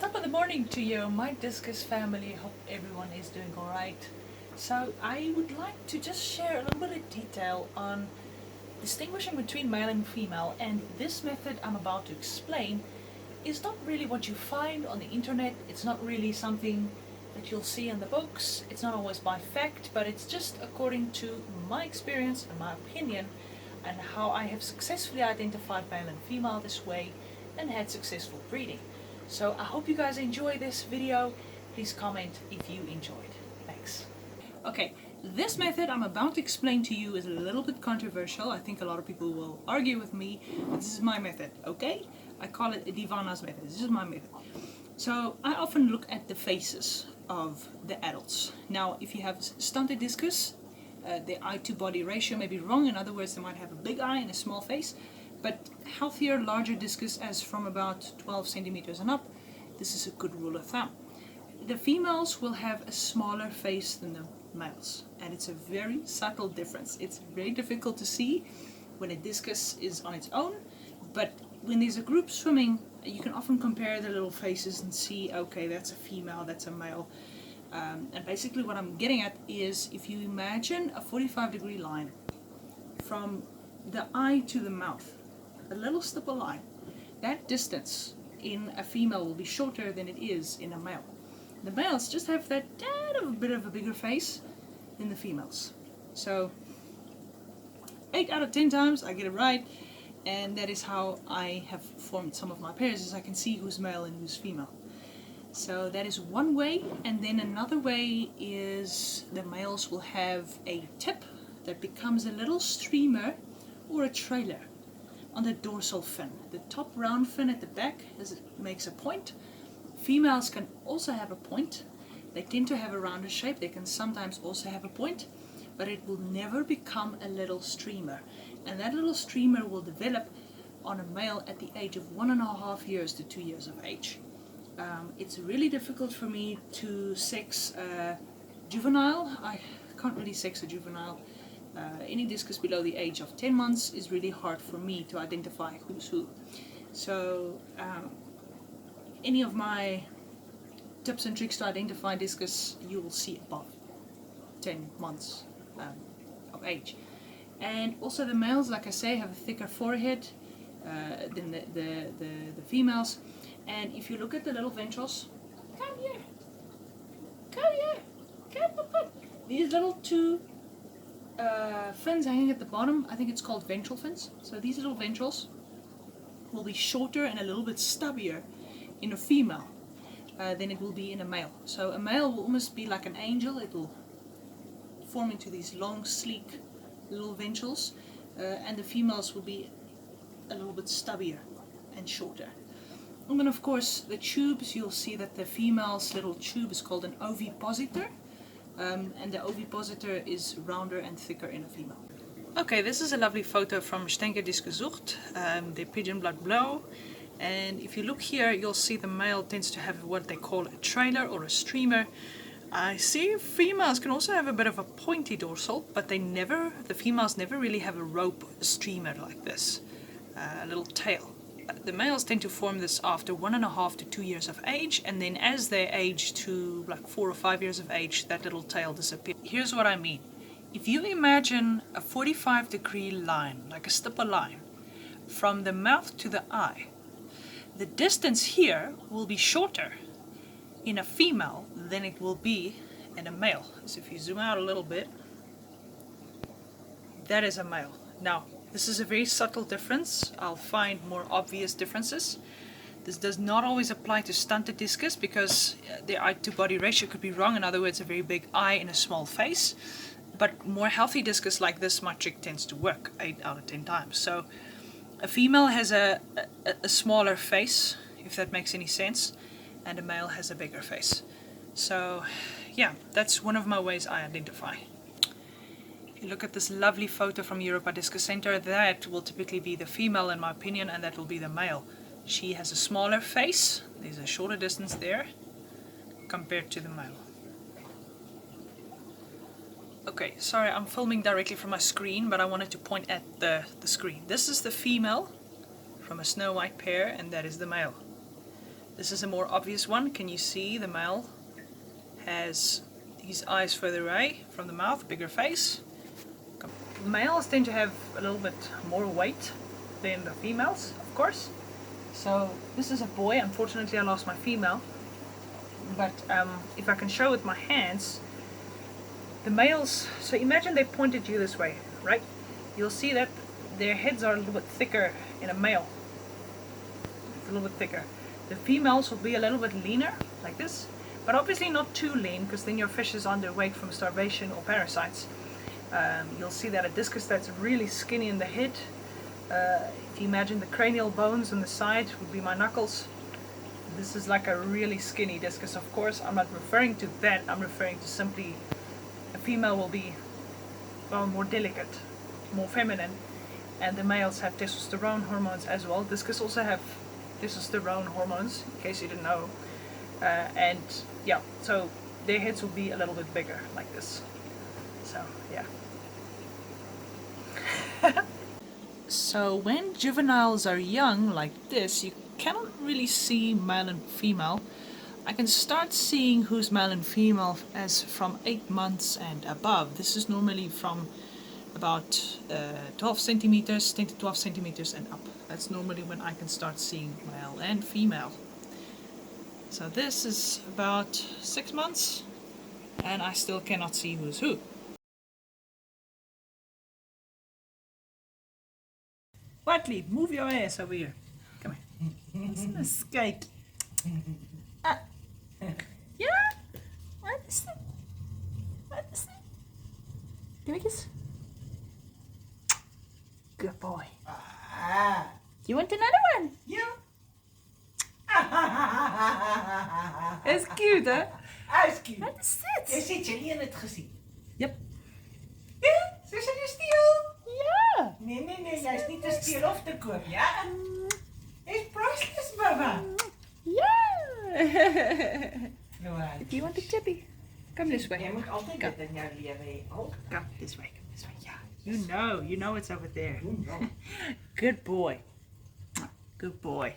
Top of the morning to you, my Discus family. Hope everyone is doing alright. So I would like to just share a little bit of detail on distinguishing between male and female, and this method I'm about to explain is not really what you find on the internet. It's not really something that you'll see in the books. It's not always by fact, but it's just according to my experience and my opinion and how I have successfully identified male and female this way and had successful breeding. So I hope you guys enjoy this video. Please comment if you enjoyed. Thanks. Okay, this method I'm about to explain to you is a little bit controversial. I think a lot of people will argue with me, but this is my method, okay? I call it Divana's method. This is my method. So I often look at the faces of the adults. Now, if you have stunted discus, the eye to body ratio may be wrong. In other words, they might have a big eye and a small face. But healthier, larger discus, as from about 12 centimeters and up, this is a good rule of thumb. The females will have a smaller face than the males, and it's a very subtle difference. It's very difficult to see when a discus is on its own, but when there's a group swimming, you can often compare the little faces and see, okay, that's a female, that's a male. And basically what I'm getting at is, if you imagine a 45-degree line from the eye to the mouth, a little stipple line, that distance in a female will be shorter than it is in a male. The males just have that tad of a bit of a bigger face than the females. So 8 out of 10 times I get it right, and that is how I have formed some of my pairs, is I can see who's male and who's female. So that is one way, and then another way is the males will have a tip that becomes a little streamer or a trailer on the dorsal fin. The top round fin at the back makes a point. Females can also have a point. They tend to have a rounder shape. They can sometimes also have a point, but it will never become a little streamer. And that little streamer will develop on a male at the age of 1.5 years to 2 years of age. It's really difficult for me to sex a juvenile. I can't really sex a juvenile. Any discus below the age of 10 months is really hard for me to identify who's who. So any of my tips and tricks to identify discus you will see above 10 months of age. And also the males, like I say, have a thicker forehead than the females. And if you look at the little ventrals, come here, come. These little two fins hanging at the bottom, I think it's called ventral fins. So these little ventrals will be shorter and a little bit stubbier in a female than it will be in a male. So a male will almost be like an angel. It will form into these long, sleek little ventrals, and the females will be a little bit stubbier and shorter. And then of course the tubes, you'll see that the female's little tube is called an ovipositor. And the ovipositor is rounder and thicker in a female. Okay, this is a lovely photo from Stenker Disgezocht, the pigeon blood blow. And if you look here, you'll see the male tends to have what they call a trailer or a streamer. I see females can also have a bit of a pointy dorsal, but the females never really have a rope streamer like this, a little tail. The males tend to form this after 1.5 to 2 years of age, and then as they age to like 4 or 5 years of age, that little tail disappears. Here's what I mean. If you imagine a 45-degree line, like a stipple line, from the mouth to the eye, the distance here will be shorter in a female than it will be in a male. So if you zoom out a little bit, that is a male. Now, this is a very subtle difference. I'll find more obvious differences. This does not always apply to stunted discus because the eye to body ratio could be wrong. In other words, a very big eye and a small face. But more healthy discus like this, my trick tends to work 8 out of 10 times. So a female has a smaller face, if that makes any sense, and a male has a bigger face. So yeah, that's one of my ways I identify. Look at this lovely photo from Europa Discus Center. That will typically be the female in my opinion, and that will be the male. She has a smaller face. There's a shorter distance there compared to the male. Okay, sorry, I'm filming directly from my screen, but I wanted to point at the screen. This is the female from a snow white pair, and that is the male. This is a more obvious one. Can you see the male has his eyes further away from the mouth, bigger face? Males tend to have a little bit more weight than the females, of course. So this is a boy. Unfortunately I lost my female, but if I can show with my hands, the males, so imagine they pointed you this way, right? You'll see that their heads are a little bit thicker in a male. It's a little bit thicker. The females will be a little bit leaner, like this, but obviously not too lean, because then your fish is underweight from starvation or parasites. You'll see that a discus that's really skinny in the head, if you imagine the cranial bones on the side would be my knuckles. This is like a really skinny discus. Of course, I'm not referring to that, I'm referring to simply a female will be, well, more delicate, more feminine, and the males have testosterone hormones as well. Discus also have testosterone hormones, in case you didn't know. And yeah, so their heads will be a little bit bigger, like this. So yeah. So when juveniles are young like this, you cannot really see male and female. I can start seeing who's male and female as from 8 months and above. This is normally from about 12 centimeters, 10 to 12 centimeters and up. That's normally when I can start seeing male and female. So this is about 6 months and I still cannot see who's who. Whiteley, move your ass over here. Come here. It's a skate. Yeah? What is that? What is that? Give me a kiss. Good boy. You want another one? Ja. It's cute, hè? Is cute. What is it? Jy sê Jelly het gesien. Yep. Ja, sy is nie steel. Ja. Nee, jy's nie te steel of te koop, ja? It's priceless, Baba. Yeah. Nou, Do you want a chippy? Come this way. jy moet altyd dit in jou lewe hê. Come this way. Come this way. Yeah. You know it's over there. You know. Good boy. Good boy.